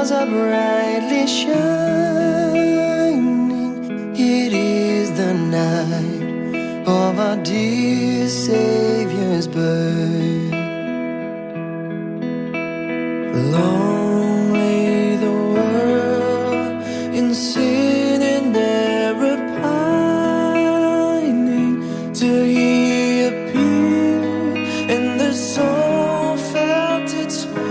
stars are brightly shining. It is the night of our dear Savior's birth. Long lay the world in sin and error pining, till He appeared and the soul felt its worth.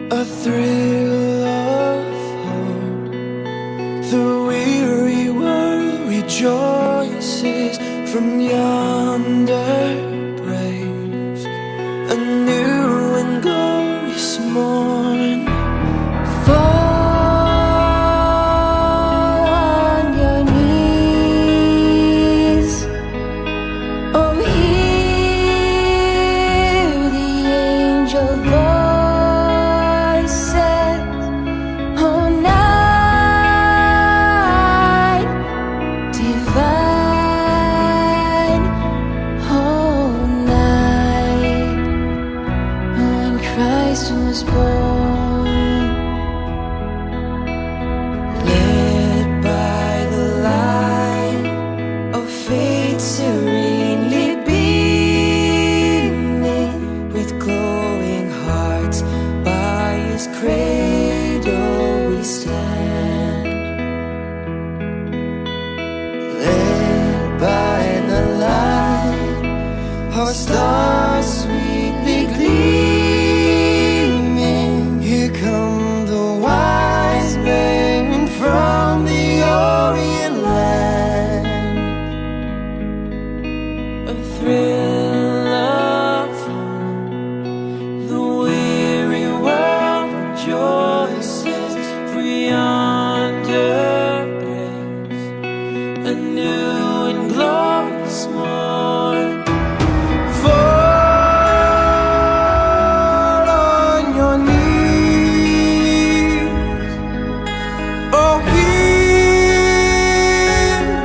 A thrill of hope, the weary world rejoices. From yonder breaks a new and glorious morn. Fall on your knees, oh, hear the angel voices. Oh, night divine, oh, night when Christ was born. Led by the light of faith serenely beaming, with glowing hearts by His cradle we stand. Led by the light, our stars sweetly gleaming. Here come the wise men from the Orient land. A thrill of hope, the weary world rejoices. For yonder breaks a new and glorious morn. Fall on your knees, oh, hear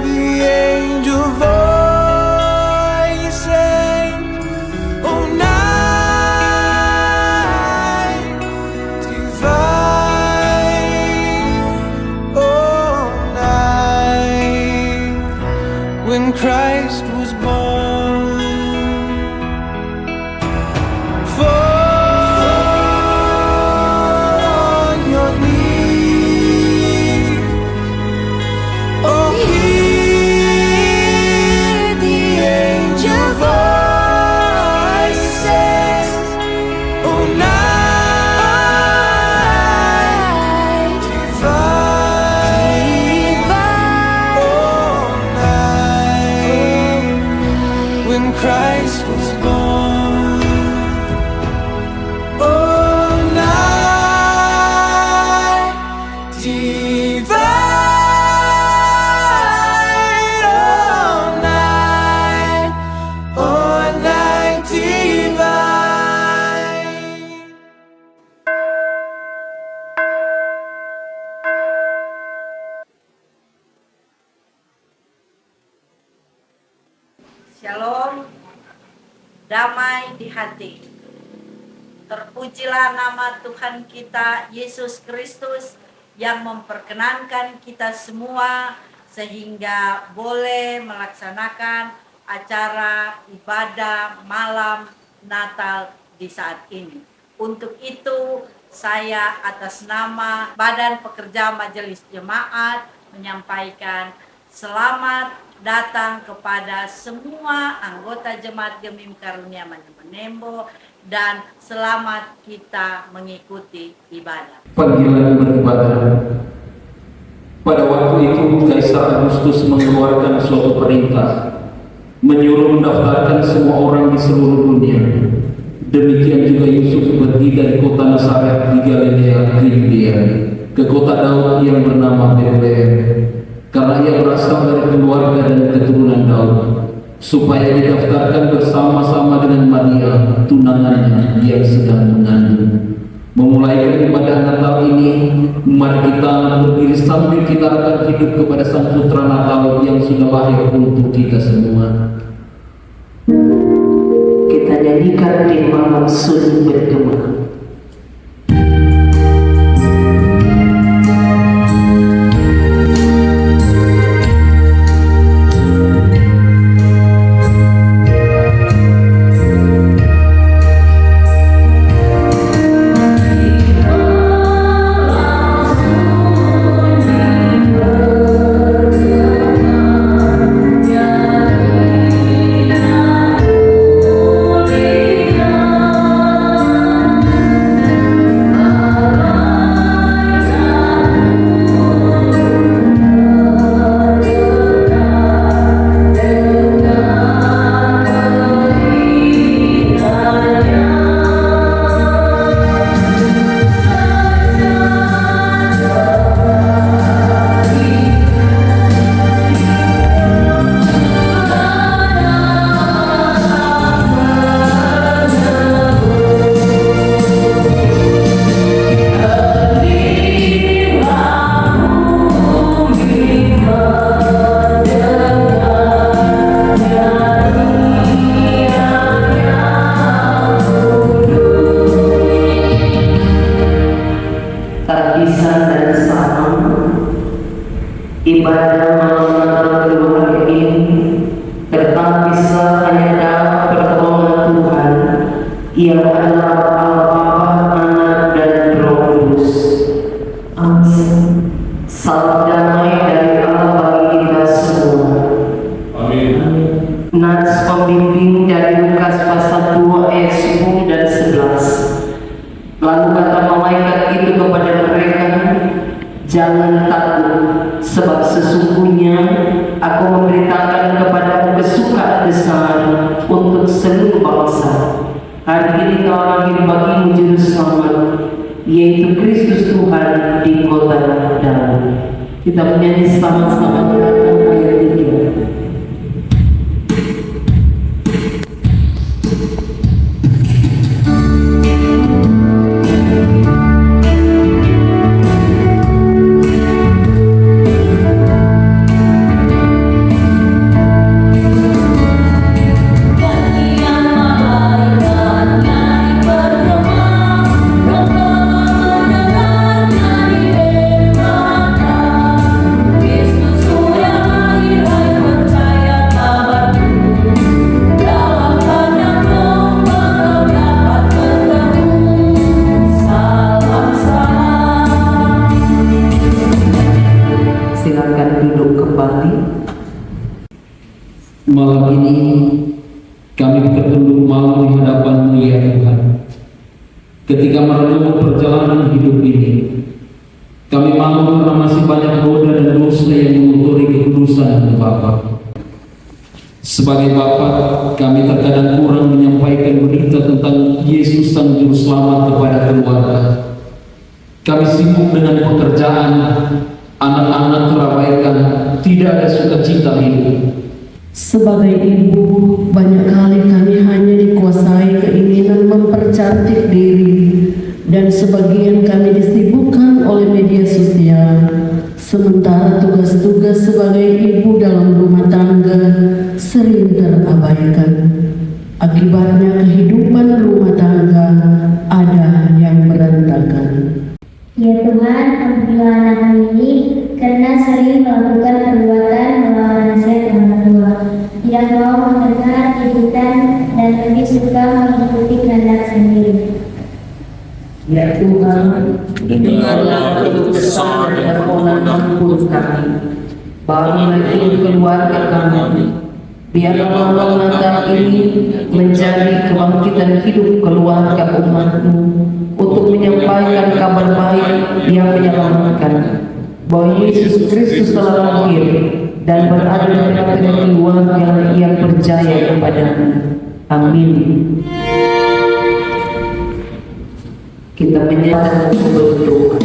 the angel voices. Oh, night divine, oh, night when Christ was born. Fall on your knees, oh, hear the angel voices. Oh, night divine, oh, night when Christ was born. Oh, night divine, oh, night divine. Shalom, damai di hati. Terpujilah nama Tuhan kita Yesus Kristus yang memperkenankan kita semua sehingga boleh melaksanakan acara ibadah malam Natal di saat ini. Untuk itu saya atas nama Badan Pekerja Majelis Jemaat menyampaikan selamat datang kepada semua anggota Jemaat Gemim Karunia Manembo dan selamat kita mengikuti ibadah. Panggilan beribadah. Pada waktu itu Kaisar Agustus mengeluarkan suatu perintah menyuruh mendaftarkan semua orang di seluruh dunia. Demikian juga Yusuf pergi dari kota Nazaret di Galilea ke Yudea ke kota Daud yang bernama Betlehem, karena ia berasal dari keluarga dan keturunan Daud, supaya didaftarkan bersama-sama dengan Maria, tunangannya yang sedang mengandung. Memulai ibadah Natal ini, mari kita berdiri sambil kita akan hidup kepada Sang Putra Natal yang sudah lahir untuk kita semua. Kita nyanyikan di malam sunyi bergema. terpisah dan sama. Ibadah malam Natal keluarga ini terpisah hanya dalam pertolongan Tuhan yang adalah Allah, Anak, dan Roh Kudus. Amin. Salam damai dari Allah bagi kita semua. Amin. Nats pembimbing dari Lukas pasal 2 ayat 10 dan 11. Lalu kata malaikat itu kepada mereka, jangan takut, sebab sesungguhnya aku memberitakan kepadamu kesukaan besar untuk seluruh bangsa. Hari ini telah lahir bagimu juru selamat, yaitu Kristus Tuhan di kota Daud. Kita menyanyi selamat-selamat datang ayat 3. Malam ini kami bertunduk malu di hadapan-Mu ya Tuhan. Ketika merenung perjalanan hidup ini, kami malu karena masih banyak noda dan dosa yang mengotori kekudusan Bapa. Sebagai Bapa, kami terkadang kurang menyampaikan berita tentang Yesus Sang Juru Selamat kepada keluarga. Kami sibuk dengan pekerjaan, anak-anak terabaikan, tidak ada sukacita hidup. Sebagai ibu, banyak kali kami hanya dikuasai keinginan mempercantik diri, dan sebagian kami disibukkan oleh media sosial. Sementara tugas-tugas sebagai ibu dalam rumah tangga sering terabaikan. Akibatnya kehidupan rumah tangga ada yang berantakan. Ya Tuhan, ampunilah anakku ini karena sering melakukan perbuatan melawan nasihat orang tua, tidak mau mendengar didikan dan lebih suka mengikuti kehendak sendiri. Ya Tuhan, dengarlah keluh kesah dan mohon ampun kami, bagi keluarga kami. Biarlah malam Natal ini menjadi kebangkitan hidup keluarga umat-Mu untuk menyampaikan kabar baik yang menyelamatkan, bahwa Yesus Kristus telah lahir dan berada di tengah-tengah keluarga yang percaya kepada-Nya. Amin. Kita menyatakan berdoa.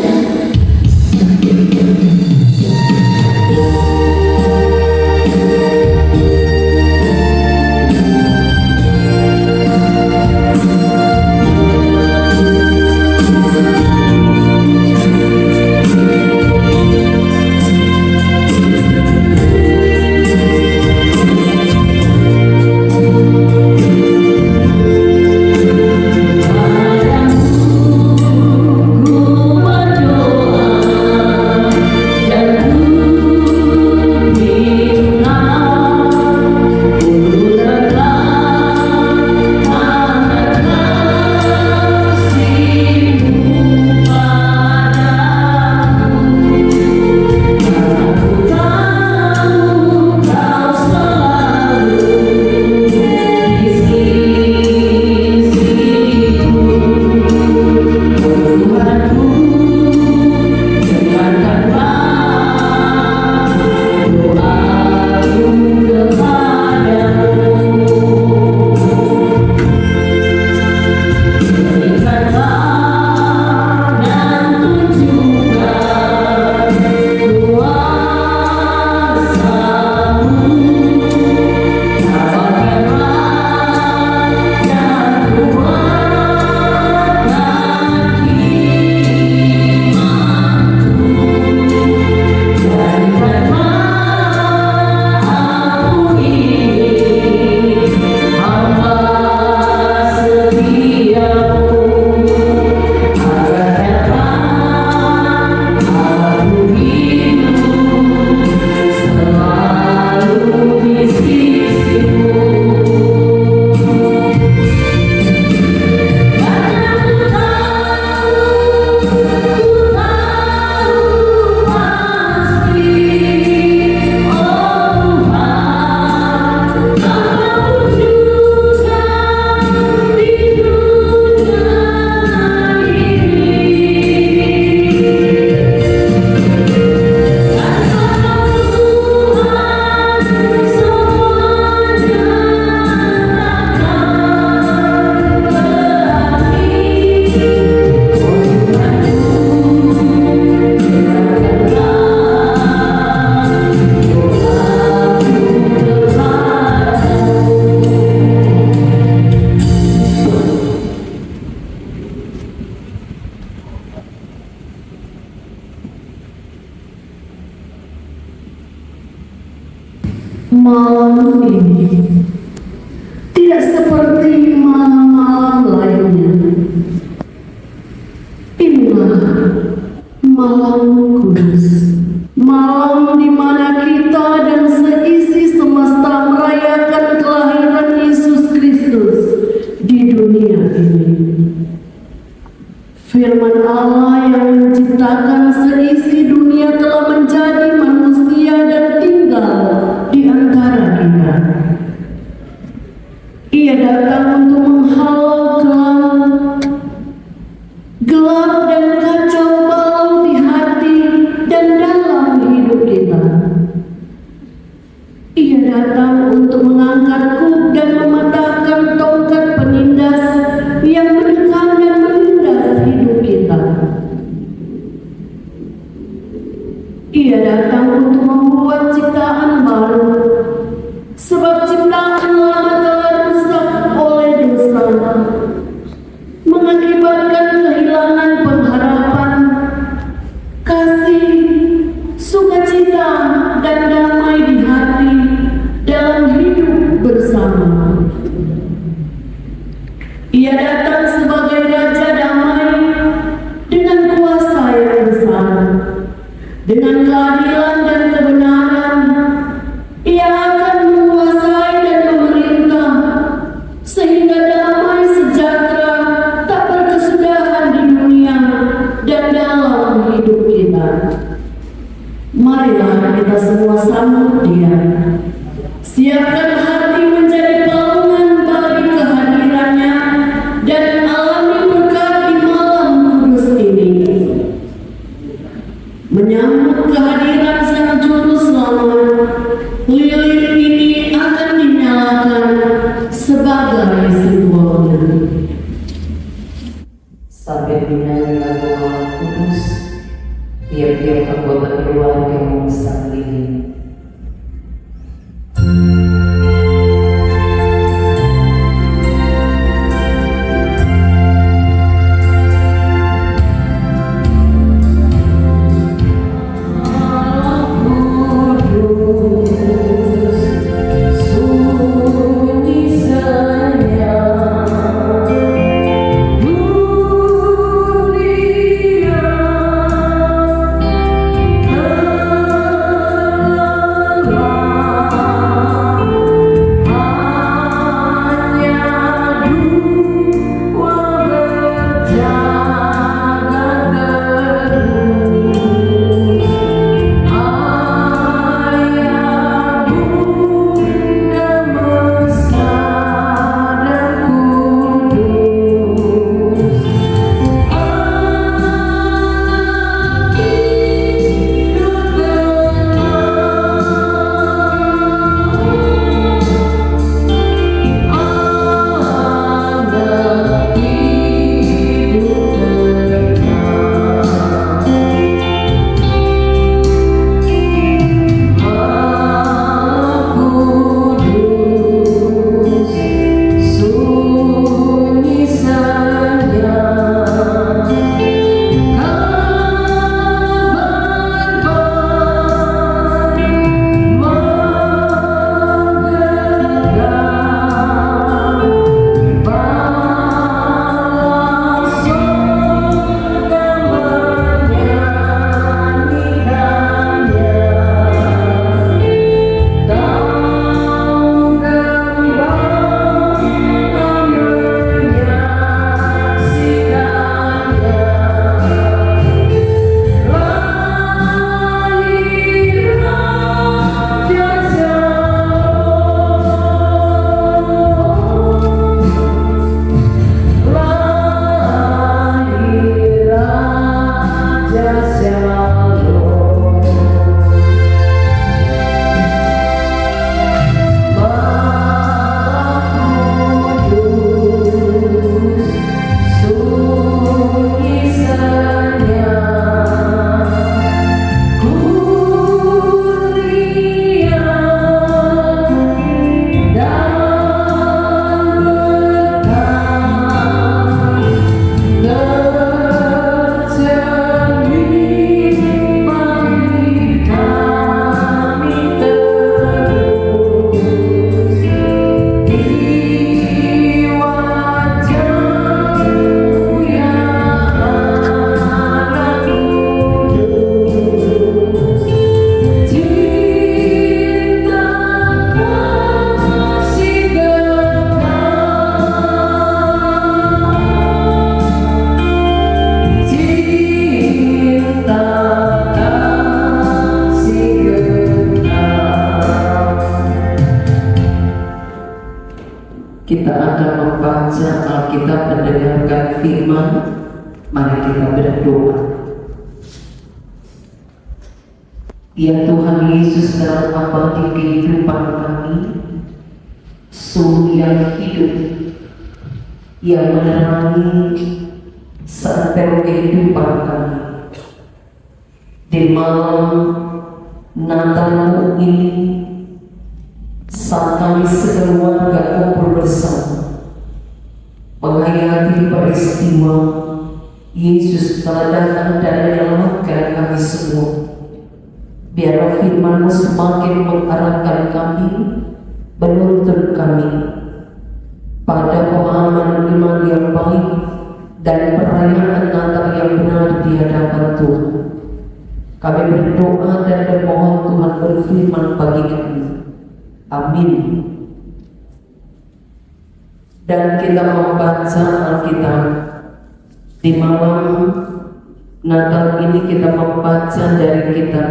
Padamu ku berdoa. Malam ini tidak seperti malam-malam lainnya. Inilah malam kudus, malam di mana kita dan seisi semesta merayakan kelahiran Yesus Kristus di dunia ini. Firman Allah yang menciptakan seisi dunia telah menjadi manusia dan tinggal di antara kita. Ia datang untuk menghalau gelap dan kacau balau di hati dan dalam hidup kita. Ia datang untuk mengangkat kuk dan mematahkan tongkat penindas yang menekan dan menindas hidup kita. Ia datang untuk membuat ciptaan baru, sebab ciptaan lama telah rusak oleh dosa, mengakibatkan kehilangan pengharapan, kasih, sukacita, dan damai di hati dalam hidup bersama. Ia datang sebagai Raja Damai dengan kuasa yang besar, dengan keadilan dan kebenaran. Ia akan menguasai dan memerintah sehingga damai sejahtera tak berkesudahan di dunia dan dalam hidup kita. Marilah kita semua sambut Dia. Siapkan hati menjadi palungan bagi kehadirannya dan alami berkat di malam kudus ini. Menyambut kehadiran Sang Juru Selamat, lilin ini akan dinyalakan sebagai simbolnya. Sambil dinyanyi lagu Malam Kudus, tiap-tiap anggota keluarga memesan lilin. Dunia kita mendengarkan firman, mari kita berdoa. Ya Tuhan Yesus, dalam abadi kehidupan kami, sumber yang hidup yang menerangi seantero kehidupan kami. Di malam Natal ini, saat kami sekeluarga kumpul bersama menghayati peristiwa Yesus telah datang dan menyelamatkan kami semua, biarlah firman-Mu semakin mengarahkan kami, menuntun kami pada pemahaman iman yang baik dan perayaan Natal yang benar di hadapan Tuhan. Kami berdoa dan bermohon Tuhan berfirman bagi kami. Amin. Dan kita membaca Alkitab di malam Natal ini. Kita membaca dari kitab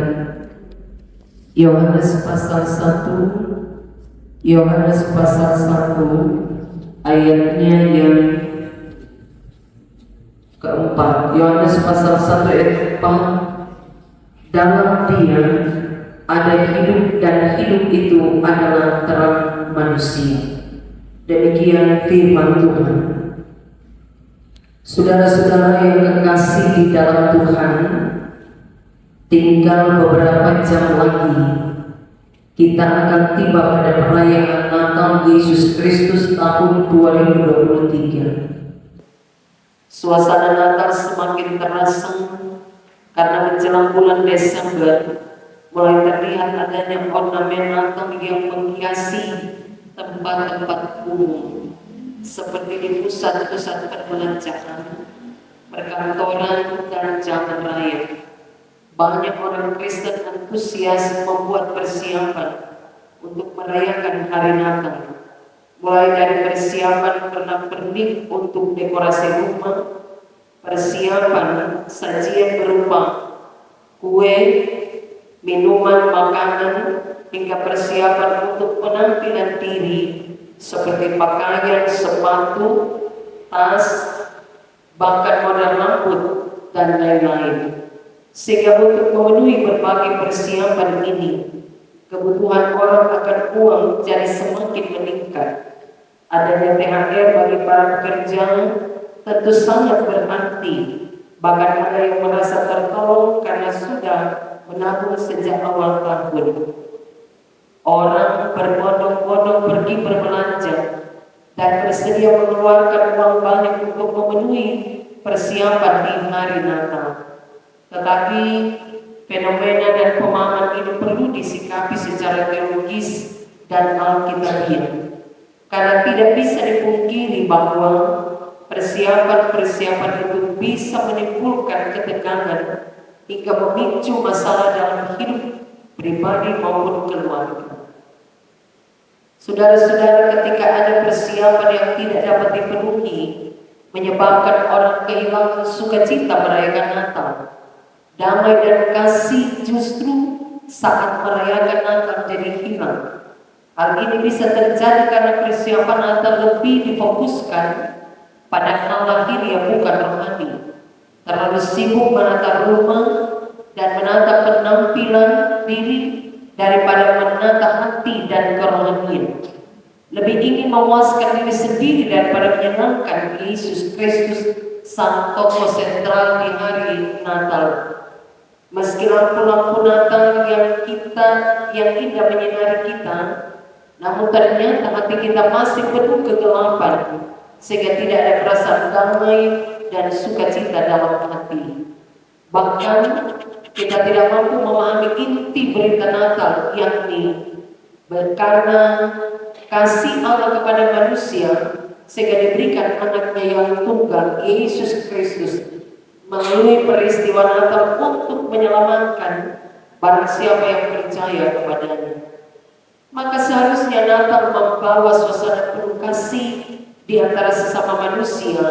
Yohanes pasal 1, Yohanes pasal 1 ayatnya yang keempat. Yohanes pasal 1 ayat 4, dalam Dia ada hidup dan hidup itu adalah terang manusia. Demikian firman Tuhan. Saudara-saudara yang kekasih di dalam Tuhan, tinggal beberapa jam lagi kita akan tiba pada perayaan Natal Yesus Kristus tahun 2023. Suasana Natal semakin terasa karena menjelang bulan Desember mulai terlihat adanya ornamen Natal yang menghiasi tempat-tempat umum seperti di pusat-pusat perbelanjaan, perkantoran, dan jalan raya. Banyak orang Kristen antusias membuat persiapan untuk merayakan hari Natal, mulai dari persiapan pernak-pernik untuk dekorasi rumah, persiapan sajian berupa kue, minuman, makanan, hingga persiapan untuk penampilan diri seperti pakaian, sepatu, tas, bahkan model rambut, dan lain-lain. Sehingga untuk memenuhi berbagai persiapan ini, kebutuhan orang akan uang jadi semakin meningkat. Adanya THR bagi para pekerja tentu sangat berarti. Bahkan ada yang merasa tertolong karena sudah menabung sejak awal tahun. Orang berbondong-bondong pergi berbelanja dan bersedia mengeluarkan uang banyak untuk memenuhi persiapan di hari Natal. Tetapi fenomena dan pemahaman ini perlu disikapi secara teologis dan alkitabiah, karena tidak bisa dipungkiri bahwa persiapan-persiapan itu bisa menimbulkan ketegangan hingga memicu masalah dalam hidup pribadi maupun keluarga. Saudara-saudara, ketika ada persiapan yang tidak dapat dipenuhi, menyebabkan orang kehilangan sukacita merayakan Natal. Damai dan kasih justru saat merayakan Natal jadi hilang. Hal ini bisa terjadi karena persiapan Natal lebih difokuskan pada hal lahir yang bukan rohani, terlalu sibuk menata rumah dan menata penampilan diri daripada menata hati dan kerohanian. Lebih ingin memuaskan diri sendiri daripada menyenangkan Yesus Kristus, sang tokoh sentral di hari Natal. Meski lampu-lampu Natal yang indah menyinari kita, namun ternyata hati kita masih penuh kegelapan, sehingga tidak ada perasaan damai dan sukacita dalam hati. Bahkan kita tidak mampu memahami inti berita Natal, yakni karena kasih Allah kepada manusia, sehingga diberikan anaknya yang tunggal, Yesus Kristus, melalui peristiwa Natal untuk menyelamatkan barang siapa yang percaya kepadanya. Maka seharusnya Natal membawa suasana penuh kasih di antara sesama manusia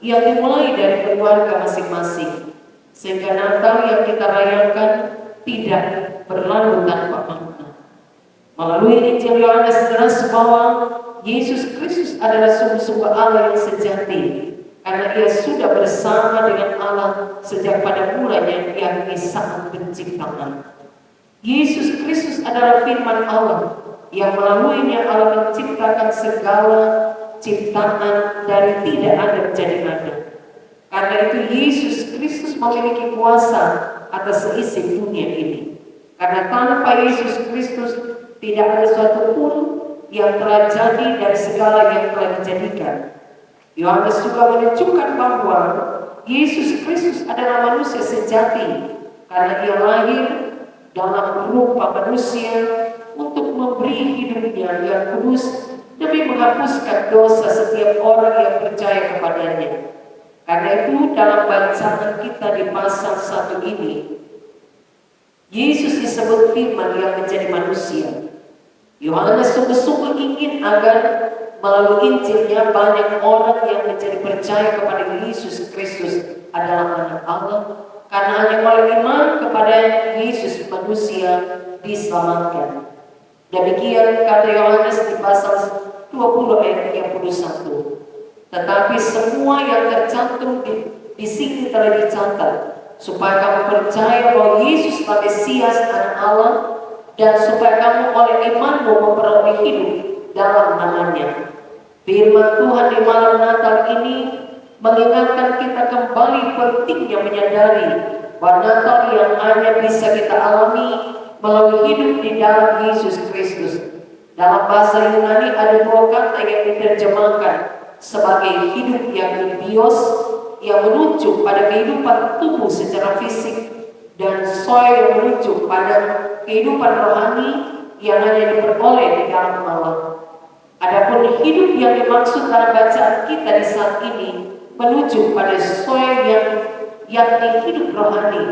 yang dimulai dari keluarga masing-masing, sehingga Natal yang kita rayakan tidak berlalu tanpa makna. Melalui Injil Yohanes jelas bahwa Yesus Kristus adalah sungguh-sungguh Allah yang sejati, karena Ia sudah bersama dengan Allah sejak pada mulanya, yakni saat penciptaan. Yesus Kristus adalah firman Allah yang melaluinya Allah menciptakan segala ciptaan dari tidak ada menjadi ada. Karena itu Yesus Kristus memiliki kuasa atas seisi dunia ini. Karena tanpa Yesus Kristus tidak ada suatu pun yang telah jadi dari segala yang telah dijadikan. Yohanes juga menunjukkan bahwa Yesus Kristus adalah manusia sejati karena Ia lahir dalam rupa manusia untuk memberi hidupnya yang kudus demi menghapuskan dosa setiap orang yang percaya kepadanya. Karena itu dalam bacaan kita di pasal 1 ini, Yesus disebut firman yang menjadi manusia. Yohanes sungguh-sungguh ingin agar melalui Injilnya banyak orang yang menjadi percaya kepada Yesus Kristus adalah anak Allah, karena hanya oleh iman kepada Yesus manusia diselamatkan. Demikian kata Yohanes di pasal 20 ayat 31. Tetapi semua yang tercantum di sini telah dicatat, supaya kamu percaya bahwa Yesus adalah Mesias anak Allah, dan supaya kamu oleh imanmu memperoleh hidup dalam namanya. Firman Tuhan di malam Natal ini mengingatkan kita kembali pentingnya menyadari bahwa Natal yang hanya bisa kita alami melalui hidup di dalam Yesus Kristus. Dalam bahasa Yunani ada dua kata yang diterjemahkan sebagai hidup yang bios, yang menunjuk pada kehidupan tubuh secara fisik, dan soy yang menunjuk pada kehidupan rohani yang hanya diperoleh di dalam Allah. Adapun hidup yang dimaksud dalam bacaan kita di saat ini menunjuk pada soy yang yakni hidup rohani,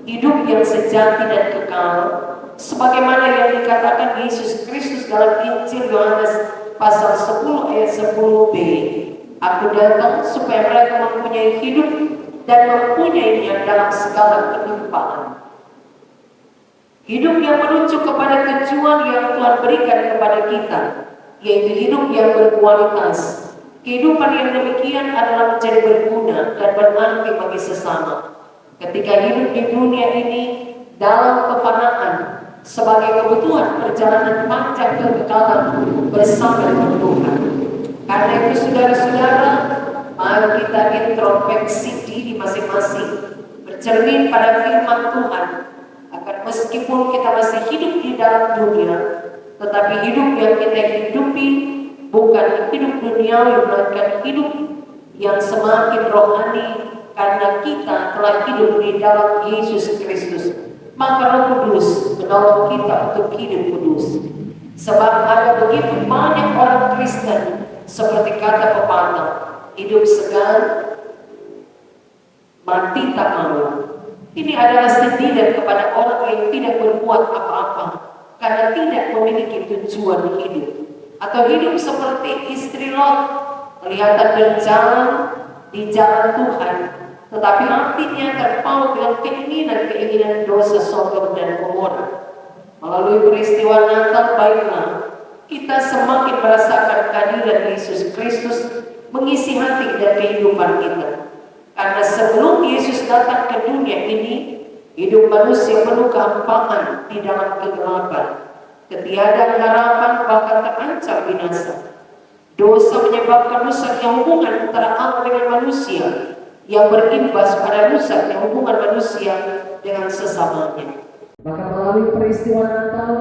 hidup yang sejati dan kekal, sebagaimana yang dikatakan Yesus Kristus dalam Injil Yohanes pasal 10 ayat 10b. Aku datang supaya mereka mempunyai hidup dan mempunyainya dalam segala kelimpahan. Hidup yang menunjuk kepada tujuan yang Tuhan berikan kepada kita, yaitu hidup yang berkualitas. Kehidupan yang demikian adalah menjadi berguna dan berarti bagi sesama. Ketika hidup di dunia ini dalam kefanaan sebagai kebutuhan perjalanan panjang kekekalan bersama dengan Tuhan. Karena itu saudara-saudara, mari kita introspeksi diri masing-masing, bercermin pada firman Tuhan, agar meskipun kita masih hidup di dalam dunia, tetapi hidup yang kita hidupi bukan hidup duniawi, melainkan hidup yang semakin rohani, karena kita telah hidup di dalam Yesus Kristus. Maka Roh Kudus menolong kita untuk hidup kudus. Sebab ada begitu banyak orang Kristen, seperti kata pepatah, hidup segan, mati tak malu. Ini adalah sindiran kepada orang yang tidak berbuat apa-apa karena tidak memiliki tujuan hidup, atau hidup seperti istri Lot, kelihatan berjalan di jalan Tuhan, tetapi hatinya terpaut dengan keinginan-keinginan dosa Sodom dan Gomora. Melalui peristiwa Natal, baiklah kita semakin merasakan kehadiran Yesus Kristus mengisi hati dan kehidupan kita. Karena sebelum Yesus datang ke dunia ini, hidup manusia penuh kehampaan di dalam kegelapan, ketiadaan harapan, bahkan terancam binasa. Dosa menyebabkan rusaknya hubungan antara Allah dengan manusia, yang berimbas pada rusaknya hubungan manusia dengan sesamanya. Maka melalui peristiwa Natal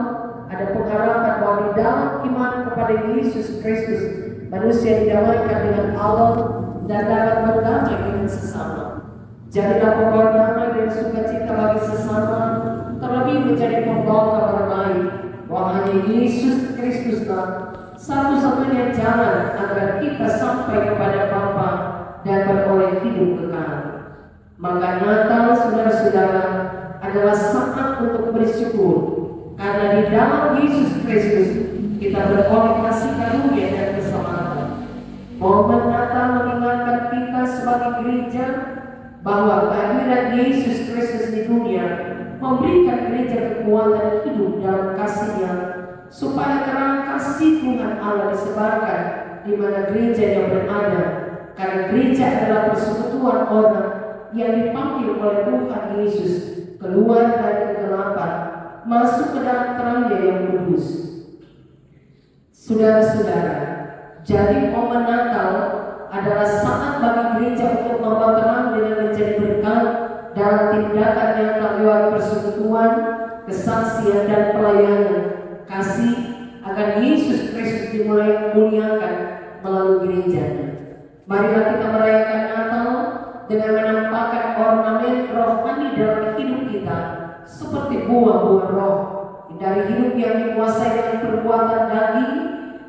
ada pengharapan bahwa di dalam iman kepada Yesus Kristus, manusia didamaikan dengan Allah dan dapat berdamai dengan sesama. Jadilah pembawa damai dan sukacita bagi sesama, terlebih menjadi pembawa kabar baik bahwa hanya Yesus Kristuslah satu-satunya jalan agar kita sampai kepada Bapa dan beroleh hidup kekal. Maka Natal, saudara-saudara, adalah saat untuk bersyukur, karena di dalam Yesus Kristus kita beroleh kasih karunia dan keselamatan. Momen Natal mengingatkan kita sebagai gereja bahwa kehadiran Yesus Kristus di dunia memberikan gereja kekuatan hidup dalam kasih-Nya, supaya karena kasih kasih Tuhan Allah disebarkan di mana gerejanya berada, karena gereja adalah persekutuan orang yang dipanggil oleh Tuhan Yesus keluar dari kegelapan masuk ke dalam terangnya yang kudus. Saudara-saudara, jadi momen Natal adalah saat bagi gereja untuk membawa terang dengan menjadi berkat dalam tindakan nyata lewat persekutuan, kesaksian dan pelayanan kasih agar Yesus Kristus dimuliakan melalui gerejanya. Marilah kita merayakan Natal dengan menampakkan ornamen rohani dalam hidup kita seperti buah-buah roh dari hidup yang dikuasai dengan perbuatan daging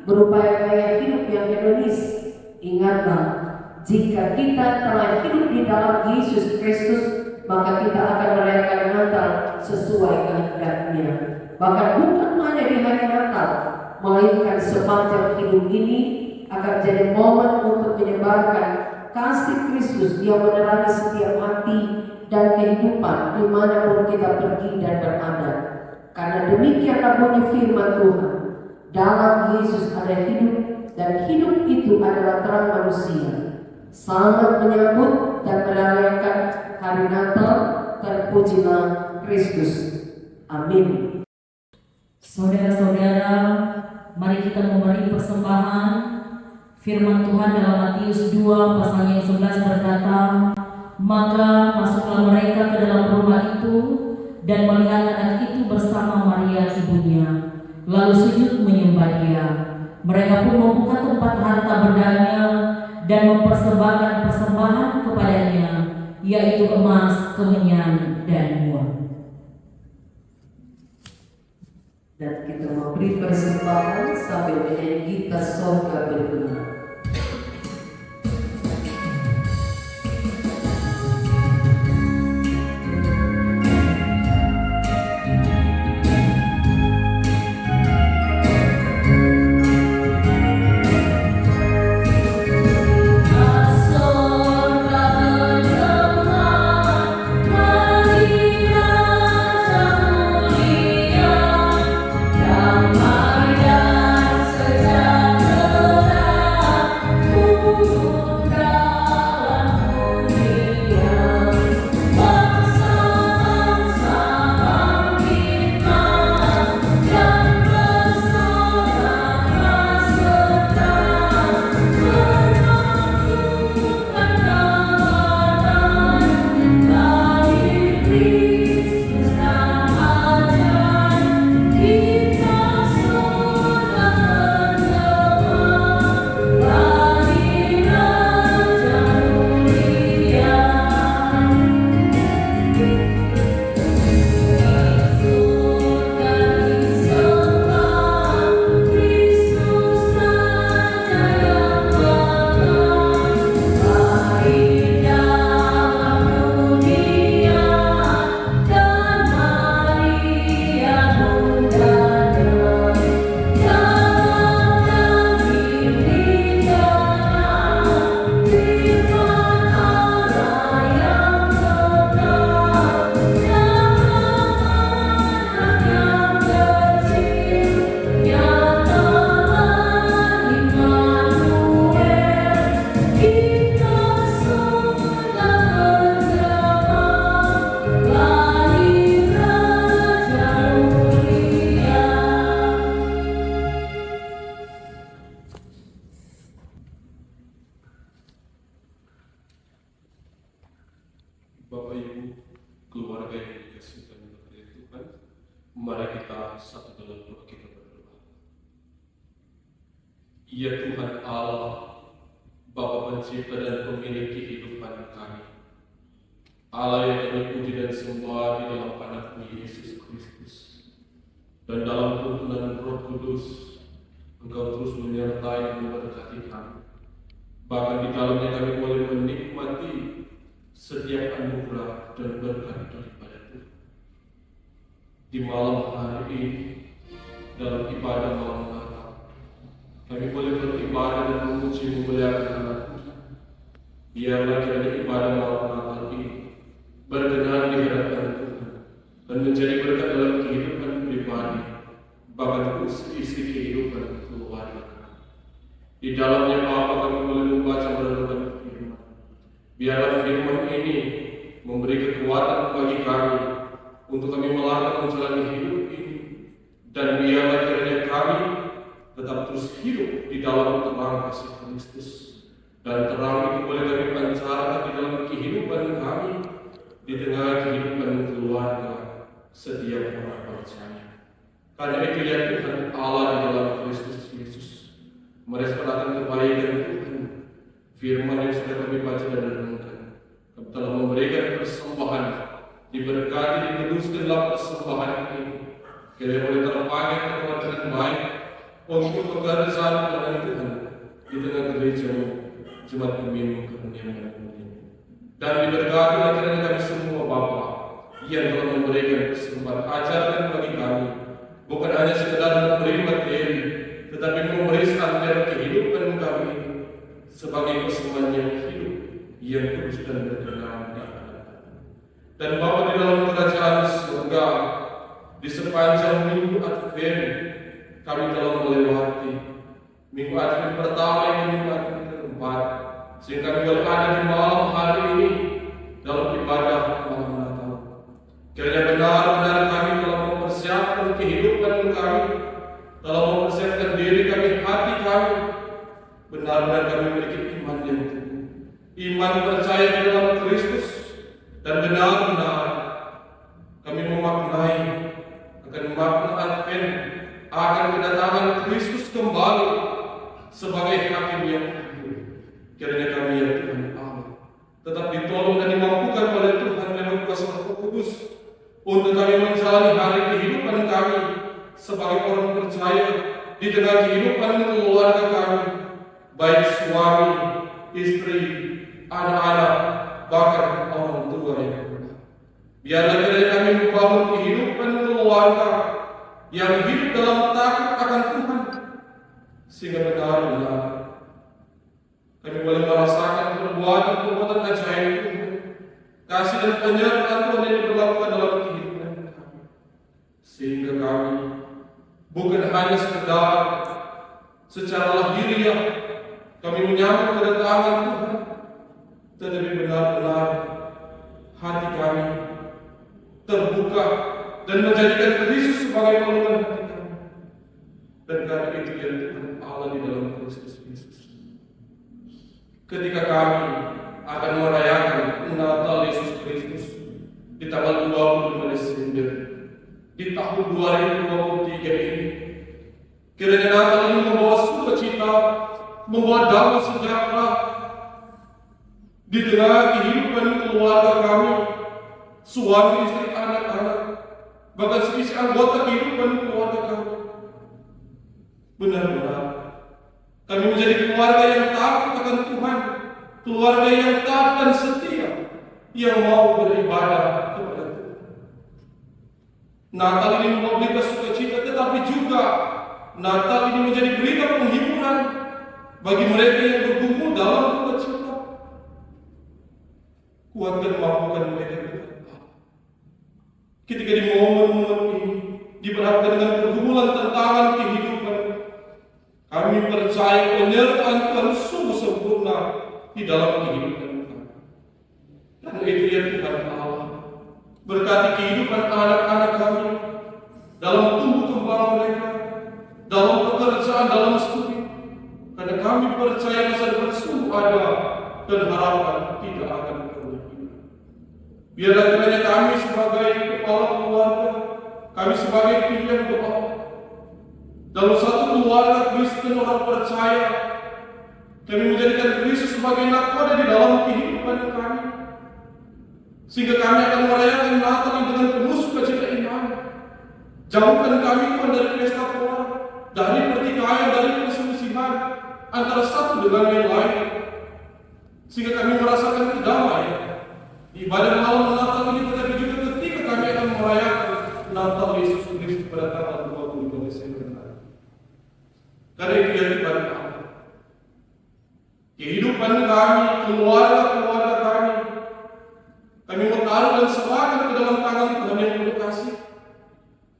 berupa gaya hidup yang hedonis. Ingatlah, jika kita telah hidup di dalam Yesus Kristus, maka kita akan merayakan Natal sesuai kehendaknya. Bahkan bukan hanya di hari Natal, melainkan sepanjang hidup ini akan jadi momen untuk menyebarkan kasih Kristus yang menerangi setiap hati dan kehidupan dimanapun kita pergi dan berada. Karena demikianlah bunyi firman Tuhan, dalam Yesus ada hidup, dan hidup itu adalah terang manusia. Selamat menyambut dan merayakan hari Natal. Terpujilah Kristus. Amin. Saudara-saudara, mari kita memberi persembahan. Firman Tuhan dalam Matius 2 pasal yang 11 berkata, maka masuklah mereka ke dalam rumah itu dan melihat anak itu bersama Maria ibunya, lalu sujud menyembah dia. Mereka pun membuka tempat harta bendanya dan mempersembahkan persembahan kepadanya, yaitu emas, kemenyan, dan buah. Dan kita memberi persembahan sambil menyanyi Kita Sorga Bergema. Bapak Ibu, keluarga yang dikasihi dan diberkati Tuhan, mari kita satu dalam doa kita berdoa. Ya Tuhan Allah, Bapa Pencipta dan Pemilik kehidupan kami, Allah yang kami puji dan sembah di dalam anak-Mu Yesus Kristus, dan dalam tuntunan Roh Kudus, Engkau terus menyertai dan memberkati kami. Bahkan di dalamnya kami boleh menikmati setiap anugerah dan berkat daripada Tuhan. Di malam hari ini, dalam ibadah malam Natal, kami boleh beribadah dan memuji memuliakan nama Tuhan. Biarlah kiranya ibadah malam Natal ini berkenan di hadapan Tuhan dan menjadi berkat dalam kehidupan pribadi, bahkan isi kehidupan keluarga. Di dalamnya Bapa, kami boleh membaca merenungkan firman. Biarlah firman ini memberi kekuatan bagi kami untuk kami melangkah menjalani hidup ini, dan biarlah kiranya kami tetap terus hidup di dalam terang kasih Kristus, dan terang itu boleh kami pancarkan di dalam kehidupan kami, di tengah kehidupan keluarga setiap orang percaya. Karena itu ya Tuhan Allah di dalam Kristus Yesus meresponskan kebaikan Tuhan. Firman yang sudah kami baca dan renungkan, kami telah memberikan persembahan, diberkati, dikuduskanlah persembahan ini, kiranya boleh terpakai dengan baik untuk pekerjaan pelayanan Tuhan di tengah gereja Jemaat Pemimpin Karunia ini. Dan diberkati kiranya kami semua Bapa yang telah memberikan persembahan, ajarkan bagi kami bukan hanya sekedar memberi materi, tetapi memberi standar kehidupan kami sebagai persembahan yang hidup, yang kudus dan berkenan di hadapan. Dan Bapa, di dalam kerajaan surga, di sepanjang minggu Advent kami telah melewati minggu Advent pertama dan minggu Advent keempat, sehingga kami boleh ada di malam hari ini dalam ibadah malam Natal. Kiranya benar-benar kami telah mempersiapkan kehidupan kami, telah mempersiapkan diri kami, hati kami, benar-benar kami memiliki iman yang teguh, iman percaya di dalam Kristus, dan benar-benar kami memaknai akan makna Advent, akan kedatangan Kristus kembali sebagai hakim yang adil. Kiranya kami ya Tuhan Allah tetap ditolong dan dimampukan oleh Tuhan lewat kuasa Roh Kudus untuk kami menjalani hari kehidupan kami sebagai orang percaya di tengah kehidupan keluarga kami, baik suami, istri, anak-anak, bahkan orang tua yang berdoa. Biarlah kiranya kami membangun kehidupan keluarga yang hidup dalam takut akan Tuhan, sehingga benar-benar kami boleh merasakan perbuatan-perbuatan ajaib Tuhan, kasih dan penyertaan Tuhan yang diberlakukan dalam kehidupan kami, sehingga kami bukan hanya sekedar secara lahiriah kami menyambut kedatangan Tuhan, tetapi benar-benar hati kami terbuka dan menjadikan Kristus sebagai penolong hati kami. Dan karena itu ya Tuhan Allah di dalam Kristus Yesus, ketika kami akan merayakan Natal Yesus Kristus di tanggal 25 Desember di tahun 2023 ini, kiranya Natal ini membawa sukacita, membawa damai sejahtera di tengah kehidupan keluarga kami, suami, istri, anak-anak, bahkan seisi anggota kehidupan keluarga kami. Benar-benar kami menjadi keluarga yang takut akan Tuhan, keluarga yang taat dan setia, yang mau beribadah kepada Tuhan. Natal ini membawa berita sukacita, tetapi juga Natal ini menjadi berita penghiburan bagi mereka yang bergumul dalam duka cita. Kuatkan, mampukan mereka ketika di momen-momen ini diperhadapkan dengan pergumulan tantangan kehidupan. Kami percaya penyertaan Tuhan sungguh sempurna di dalam kehidupan kami. Dan itu ya Tuhan Allah, berkati kehidupan anak-anak kami dalam tumbuh kembang mereka, dalam pekerjaan, dalam studi. Karena kami percaya masa depan sungguh ada dan harapan tidak akan pernah hilang. Biarlah kiranya kami sebagai kepala keluarga, kami sebagai pimpinan doa, dalam satu keluarga Kristen orang percaya, kami menjadikan Kristus sebagai nakoda di dalam kehidupan kami, sehingga kami akan merayakan Natal dengan penuh sukacita iman. Jauhkan kami Tuhan dari pesta pora, dari pertikaian, dari perselisihan antara satu dengan yang lain, sehingga kami merasakan kedamaian di ibadah malam Natal ini, tetapi juga ketika kami akan merayakan Natal Yesus Kristus pada tanggal 25 Desember. Karena itu ya Tuhan Allah, kehidupan kami, keluarga kami mau taruh dan serahkan ke dalam tangan Tuhan yang penuh kasih.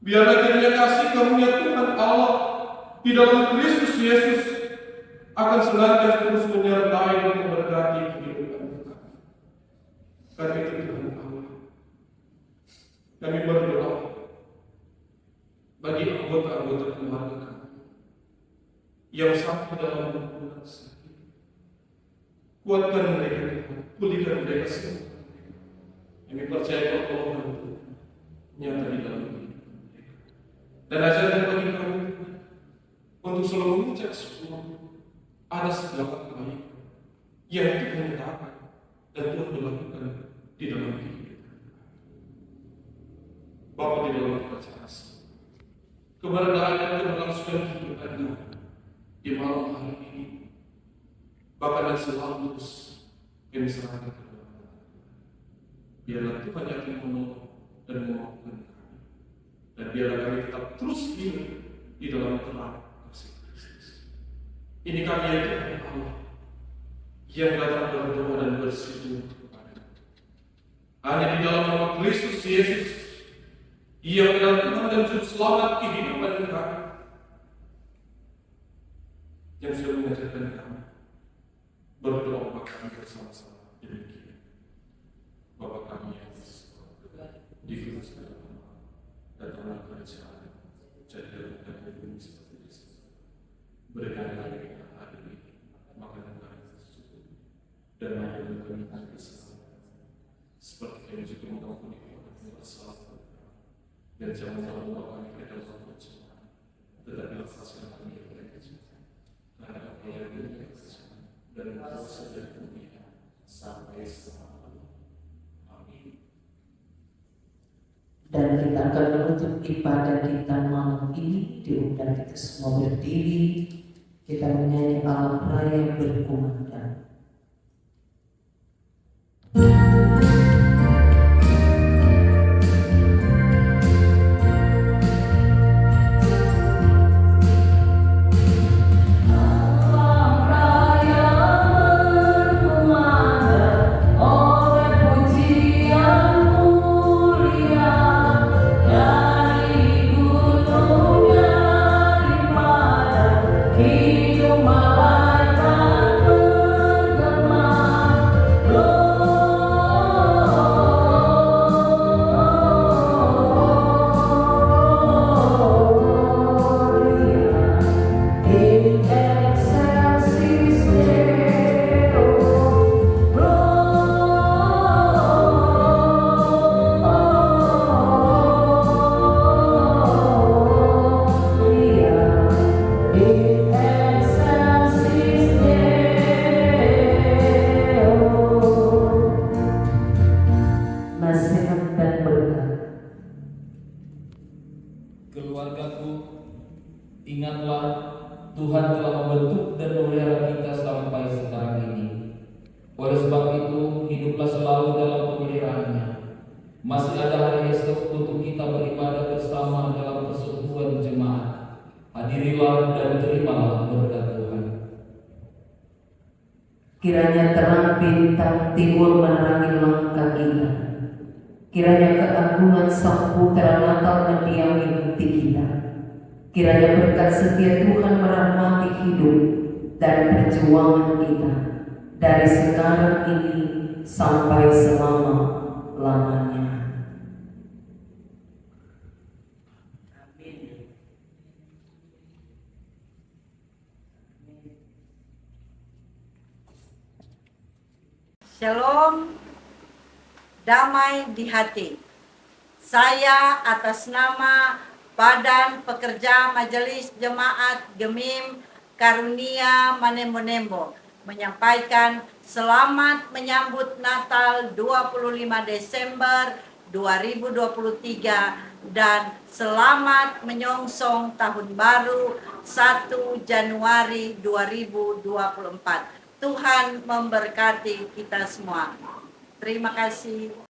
Biarlah kiranya kasih karunia Tuhan Allah di dalam Kristus Yesus akan senantiasa terus menyertai dan memberkati kehidupan kita. Karena itu Tuhan Allah, kami berdoa bagi anggota-anggota keluarga kami yang sampai dalam lingkungan sakit. Kuatkan mereka, pulihkan mereka semua. Kami percaya pertolongan Tuhan nyata di dalam hidup mereka. Dan ajarkan bagi kami untuk selalu mengucap syukur atas segala kebaikan yang Tuhan dapat dan Tuhan melakukan di dalam hidup kita. Bapa di dalam kerajaan, keberadaan dan keberlangsungan kehidupan kami di malam hari ini, Bapa dan selalu terus kami serahkan kepada Tuhan. Biarlah Tuhan yang akan menolong dan memampukan kami, dan biarlah kami tetap terus hidup di dalam terang kasih Kristus. Ini kami yang Tuhan Allah yang datang berdoa dan bersujud kepada hanya di dalam nama Kristus Yesus, Ia adalah Tuhan dan Juru Selamat kehidupan kami, yang sudah mengajarkan kami berdoa Bapa kami bersama-sama demikian. Bapa kami yang di surga, dikuduskan nama, datanglah kerajaan, jadilah kehendakmu di bumi seperti di surga. Berikan kami hari ini makanan kami tersebut, dan ampuni kami kesalahan, seperti kami juga mengampuni orang yang bersalah kepada kami. Dan jangan membawa kami ke dalam pencobaan, tetapi lepaskan kami dari kejahatan. Karena Engkau yang memiliki kerajaan dan kuasa dan kemuliaan sampai selama-lamanya. Amin. Dan kita akan menutup ibadah kita malam ini. Diundang kita semua berdiri, kita menyanyi alam raya berkumandang. Keluargaku, ingatlah Tuhan telah membentuk dan memelihara kita sampai sekarang ini. Oleh sebab itu, hiduplah selalu dalam pemeliharaannya. Masih ada hari esok untuk kita beribadah bersama dalam persekutuan jemaat. Hadirilah dan terimalah berkat Tuhan. Kiranya terang bintang timur menerangi langkah kita. Kiranya keagungan Sang Putra Natal mendiami hati kita. Kiranya berkat setia Tuhan merahmati hidup dan perjuangan kita dari sekarang ini sampai selama-lamanya. Shalom, damai di hati. Saya atas nama Badan Pekerja Majelis Jemaat Gemim Karunia Manembo-Nembo menyampaikan selamat menyambut Natal 25 Desember 2023 dan selamat menyongsong Tahun Baru 1 Januari 2024. Tuhan memberkati kita semua. Terima kasih.